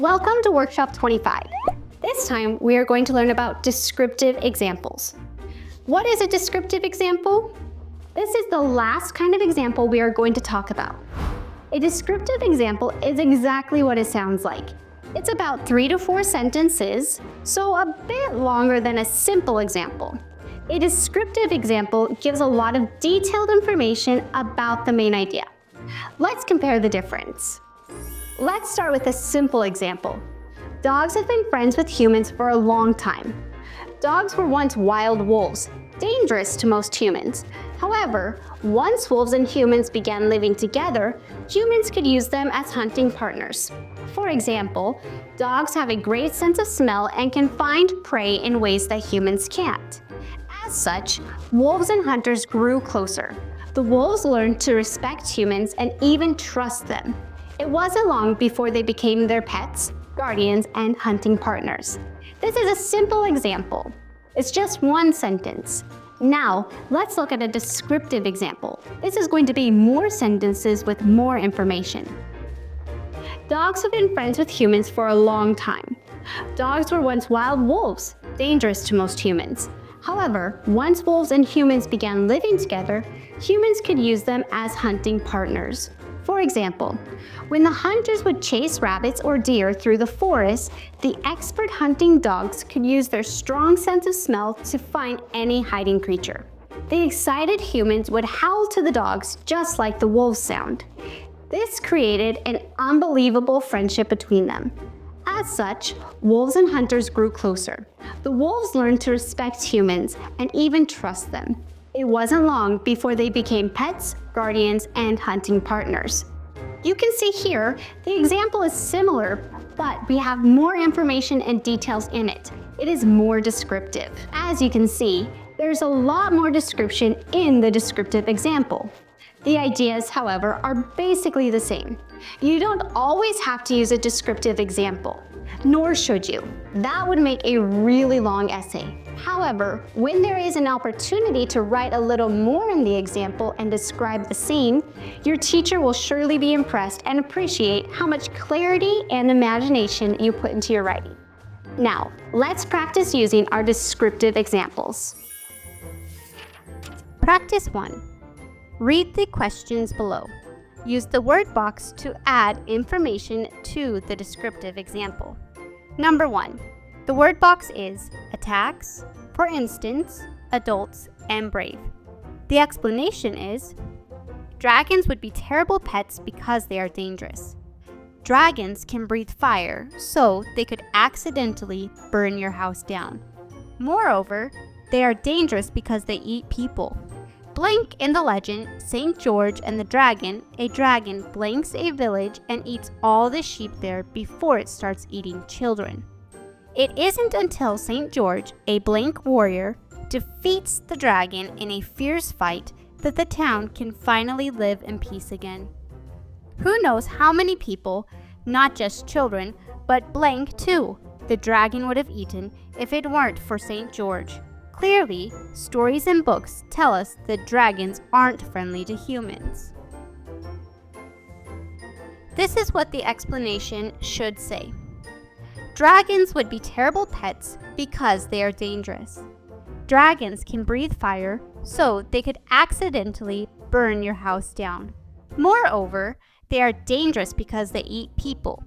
Welcome to Workshop 25. This time we are going to learn about descriptive examples. What is a descriptive example? This is the last kind of example we are going to talk about. A descriptive example is exactly what it sounds like. It's about 3 to 4 sentences, so a bit longer than a simple example. A descriptive example gives a lot of detailed information about the main idea. Let's compare the difference. Let's start with a simple example. Dogs have been friends with humans for a long time. Dogs were once wild wolves, dangerous to most humans. However, once wolves and humans began living together, humans could use them as hunting partners. For example, dogs have a great sense of smell and can find prey in ways that humans can't. As such, wolves and hunters grew closer. The wolves learned to respect humans and even trust them. It wasn't long before they became their pets, guardians, and hunting partners. This is a simple example. It's just one sentence. Now, let's look at a descriptive example. This is going to be more sentences with more information. Dogs have been friends with humans for a long time. Dogs were once wild wolves, dangerous to most humans. However, once wolves and humans began living together, humans could use them as hunting partners. For example, when the hunters would chase rabbits or deer through the forest, the expert hunting dogs could use their strong sense of smell to find any hiding creature. The excited humans would howl to the dogs just like the wolves sound. This created an unbelievable friendship between them. As such, wolves and hunters grew closer. The wolves learned to respect humans and even trust them. It wasn't long before they became pets, guardians, and hunting partners. You can see here, the example is similar, but we have more information and details in it. It is more descriptive. As you can see, there's a lot more description in the descriptive example. The ideas, however, are basically the same. You don't always have to use a descriptive example, nor should you. That would make a really long essay. However, when there is an opportunity to write a little more in the example and describe the scene, your teacher will surely be impressed and appreciate how much clarity and imagination you put into your writing. Now, let's practice using our descriptive examples. Practice 1. Read the questions below. Use the word box to add information to the descriptive example. Number 1. The word box is attacks, for instance, adults, and brave. The explanation is, dragons would be terrible pets because they are dangerous. Dragons can breathe fire, so they could accidentally burn your house down. Moreover, they are dangerous because they eat people. Blank in the legend, St. George and the Dragon, a dragon blanks a village and eats all the sheep there before it starts eating children. It isn't until St. George, a blank warrior, defeats the dragon in a fierce fight that the town can finally live in peace again. Who knows how many people, not just children, but blank too, the dragon would have eaten if it weren't for St. George. Clearly, stories and books tell us that dragons aren't friendly to humans. This is what the explanation should say. Dragons would be terrible pets because they are dangerous. Dragons can breathe fire, so they could accidentally burn your house down. Moreover, they are dangerous because they eat people.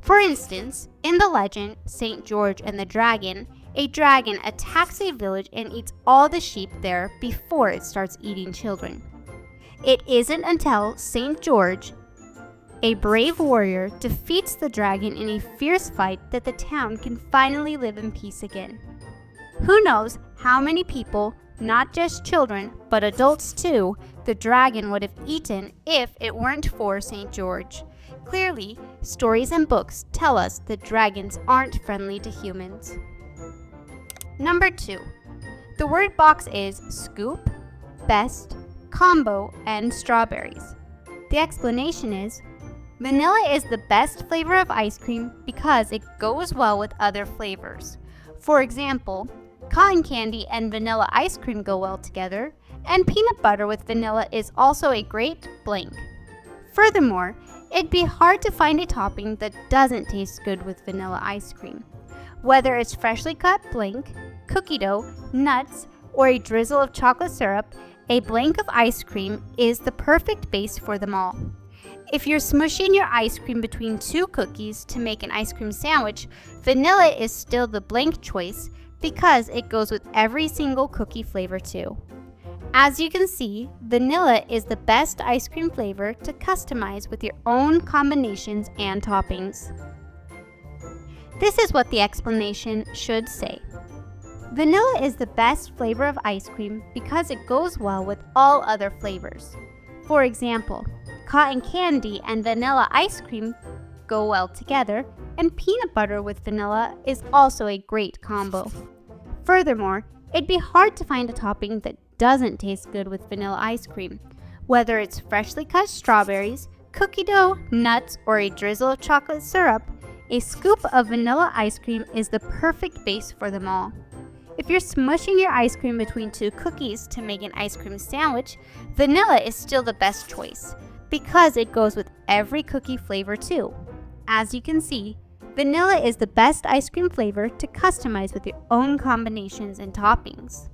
For instance, in the legend, St. George and the Dragon, a dragon attacks a village and eats all the sheep there before it starts eating children. It isn't until St. George, a brave warrior, defeats the dragon in a fierce fight that the town can finally live in peace again. Who knows how many people, not just children, but adults too, the dragon would have eaten if it weren't for St. George. Clearly, stories and books tell us that dragons aren't friendly to humans. Number 2. The word box is scoop, best, combo, and strawberries. The explanation is, vanilla is the best flavor of ice cream because it goes well with other flavors. For example, cotton candy and vanilla ice cream go well together, and peanut butter with vanilla is also a great blank. Furthermore, It'd be hard to find a topping that doesn't taste good with vanilla ice cream. Whether it's freshly cut blank, cookie dough, nuts, or a drizzle of chocolate syrup, a blank of ice cream is the perfect base for them all. If you're smushing your ice cream between two cookies to make an ice cream sandwich, vanilla is still the blank choice because it goes with every single cookie flavor too. As you can see, vanilla is the best ice cream flavor to customize with your own combinations and toppings. This is what the explanation should say. Vanilla is the best flavor of ice cream because it goes well with all other flavors. For example, cotton candy and vanilla ice cream go well together, and peanut butter with vanilla is also a great combo. Furthermore, it'd be hard to find a topping that doesn't taste good with vanilla ice cream. Whether it's freshly cut strawberries, cookie dough, nuts, or a drizzle of chocolate syrup, a scoop of vanilla ice cream is the perfect base for them all. If you're smushing your ice cream between two cookies to make an ice cream sandwich, vanilla is still the best choice because it goes with every cookie flavor too. As you can see, vanilla is the best ice cream flavor to customize with your own combinations and toppings.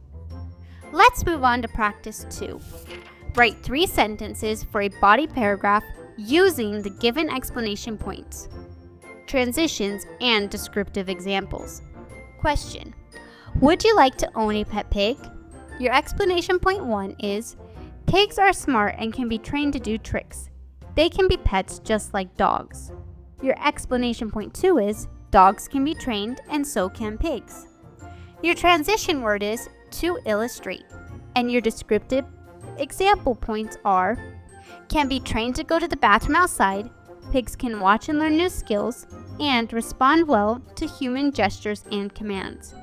Let's move on to practice 2. Write 3 sentences for a body paragraph using the given explanation points, transitions, and descriptive examples. Question: would you like to own a pet pig? Your explanation point 1 is, pigs are smart and can be trained to do tricks. They can be pets just like dogs. Your explanation point 2 is, dogs can be trained and so can pigs. Your transition word is to illustrate, and your descriptive example points are, can be trained to go to the bathroom outside, pigs can watch and learn new skills, and respond well to human gestures and commands.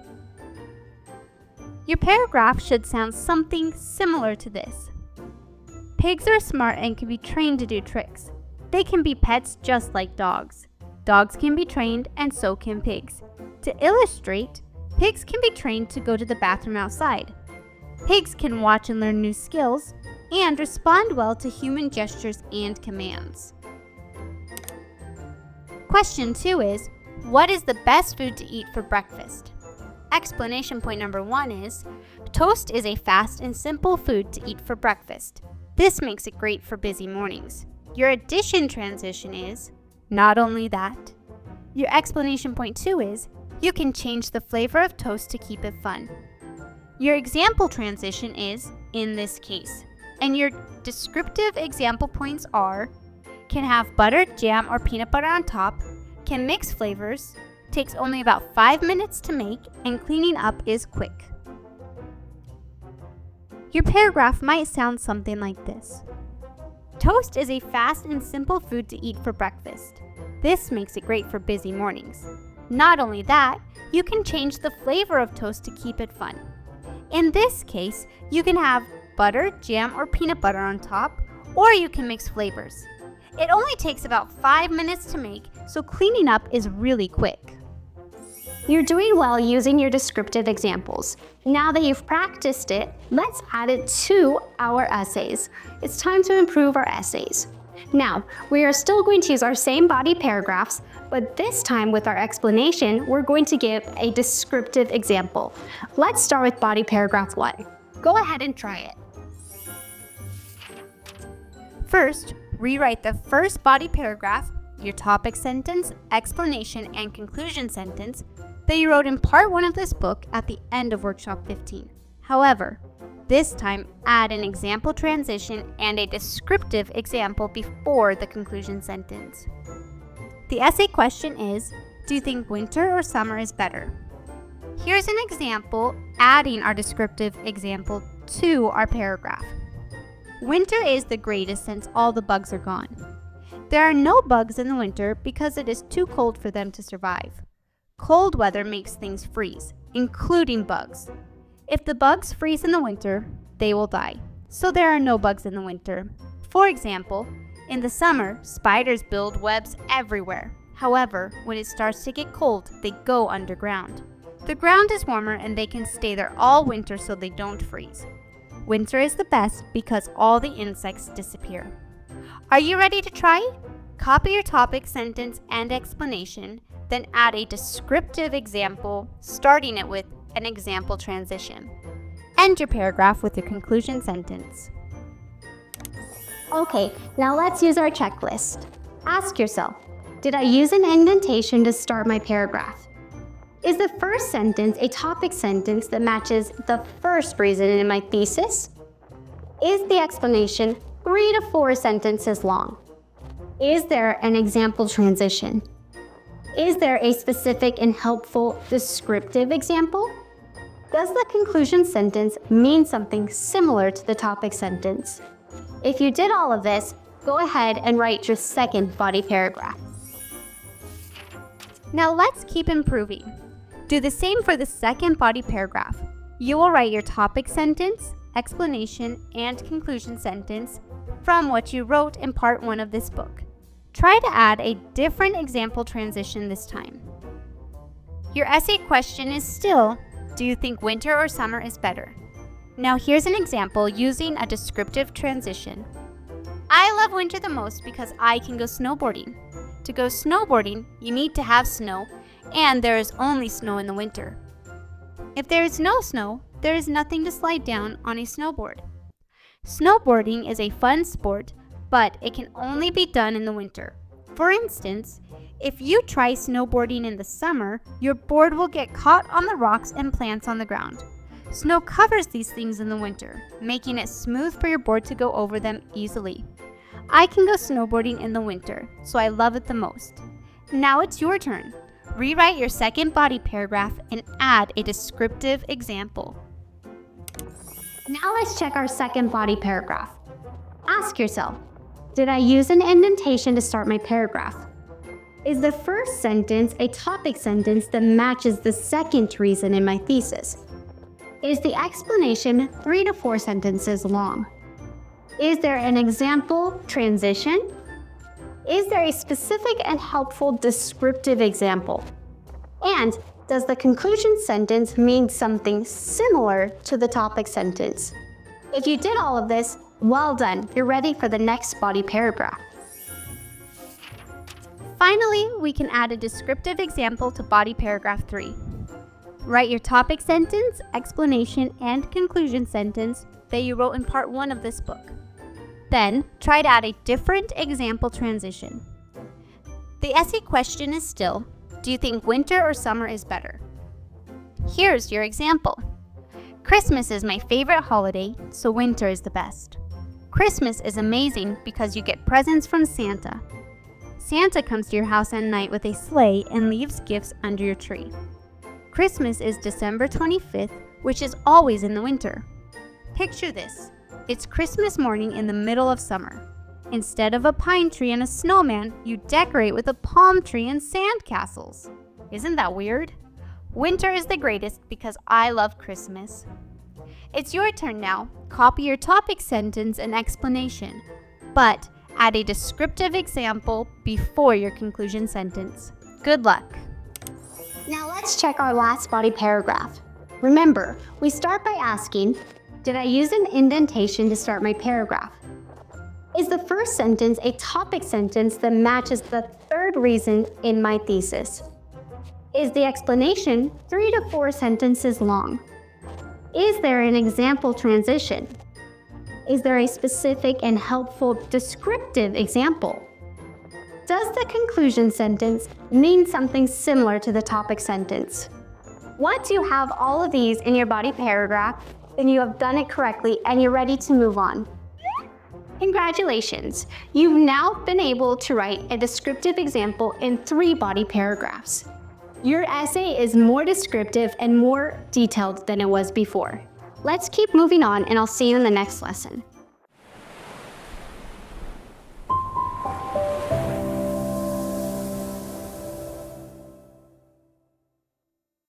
Your paragraph should sound something similar to this. Pigs are smart and can be trained to do tricks. They can be pets just like dogs. Dogs can be trained and so can pigs. To illustrate, pigs can be trained to go to the bathroom outside. Pigs can watch and learn new skills and respond well to human gestures and commands. Question 2 is, what is the best food to eat for breakfast? Explanation point number 1 is, toast is a fast and simple food to eat for breakfast. This makes it great for busy mornings. Your addition transition is, not only that. Your explanation point 2 is, you can change the flavor of toast to keep it fun. Your example transition is, in this case. And your descriptive example points are, can have butter, jam, or peanut butter on top, can mix flavors, takes only about 5 minutes to make, and cleaning up is quick. Your paragraph might sound something like this. Toast is a fast and simple food to eat for breakfast. This makes it great for busy mornings. Not only that, you can change the flavor of toast to keep it fun. In this case, you can have butter, jam, or peanut butter on top, or you can mix flavors. It only takes about 5 minutes to make, so cleaning up is really quick. You're doing well using your descriptive examples. Now that you've practiced it, let's add it to our essays. It's time to improve our essays. Now, we are still going to use our same body paragraphs, but this time with our explanation, we're going to give a descriptive example. Let's start with body paragraph 1. Go ahead and try it. First, rewrite the first body paragraph, your topic sentence, explanation, and conclusion sentence that you wrote in part 1 of this book at the end of workshop 15. However, this time add an example transition and a descriptive example before the conclusion sentence. The essay question is, do you think winter or summer is better? Here's an example adding our descriptive example to our paragraph. Winter is the greatest since all the bugs are gone. There are no bugs in the winter because it is too cold for them to survive. Cold weather makes things freeze, including bugs. If the bugs freeze in the winter, they will die. So there are no bugs in the winter. For example, in the summer, spiders build webs everywhere. However, when it starts to get cold, they go underground. The ground is warmer and they can stay there all winter so they don't freeze. Winter is the best because all the insects disappear. Are you ready to try? Copy your topic, sentence, and explanation, then add a descriptive example, starting it with an example transition. End your paragraph with your conclusion sentence. Okay, now let's use our checklist. Ask yourself, did I use an indentation to start my paragraph? Is the first sentence a topic sentence that matches the first reason in my thesis? Is the explanation 3 to 4 sentences long? Is there an example transition? Is there a specific and helpful descriptive example? Does the conclusion sentence mean something similar to the topic sentence? If you did all of this, go ahead and write your second body paragraph. Now let's keep improving. Do the same for the second body paragraph. You will write your topic sentence, explanation, and conclusion sentence from what you wrote in part 1 of this book. Try to add a different example transition this time. Your essay question is still, do you think winter or summer is better? Now here's an example using a descriptive transition. I love winter the most because I can go snowboarding. To go snowboarding, you need to have snow, and there is only snow in the winter. If there is no snow, there is nothing to slide down on a snowboard. Snowboarding is a fun sport, but it can only be done in the winter. For instance, if you try snowboarding in the summer, your board will get caught on the rocks and plants on the ground. Snow covers these things in the winter, making it smooth for your board to go over them easily. I can go snowboarding in the winter, so I love it the most. Now it's your turn. Rewrite your second body paragraph and add a descriptive example. Now let's check our second body paragraph. Ask yourself, did I use an indentation to start my paragraph? Is the first sentence a topic sentence that matches the second reason in my thesis? Is the explanation 3 to 4 sentences long? Is there an example transition? Is there a specific and helpful descriptive example? And does the conclusion sentence mean something similar to the topic sentence? If you did all of this, well done. You're ready for the next body paragraph. Finally, we can add a descriptive example to body paragraph 3. Write your topic sentence, explanation, and conclusion sentence that you wrote in part 1 of this book. Then, try to add a different example transition. The essay question is still, do you think winter or summer is better? Here's your example. Christmas is my favorite holiday, so winter is the best. Christmas is amazing because you get presents from Santa. Santa comes to your house at night with a sleigh and leaves gifts under your tree. Christmas is December 25th, which is always in the winter. Picture this. It's Christmas morning in the middle of summer. Instead of a pine tree and a snowman, you decorate with a palm tree and sand castles. Isn't that weird? Winter is the greatest because I love Christmas. It's your turn now. Copy your topic sentence and explanation, but add a descriptive example before your conclusion sentence. Good luck. Now let's check our last body paragraph. Remember, we start by asking, did I use an indentation to start my paragraph? Is the first sentence a topic sentence that matches the third reason in my thesis? Is the explanation 3 to 4 sentences long? Is there an example transition? Is there a specific and helpful descriptive example? Does the conclusion sentence mean something similar to the topic sentence? Once you have all of these in your body paragraph, then you have done it correctly and you're ready to move on. Congratulations! You've now been able to write a descriptive example in 3 body paragraphs. Your essay is more descriptive and more detailed than it was before. Let's keep moving on and I'll see you in the next lesson.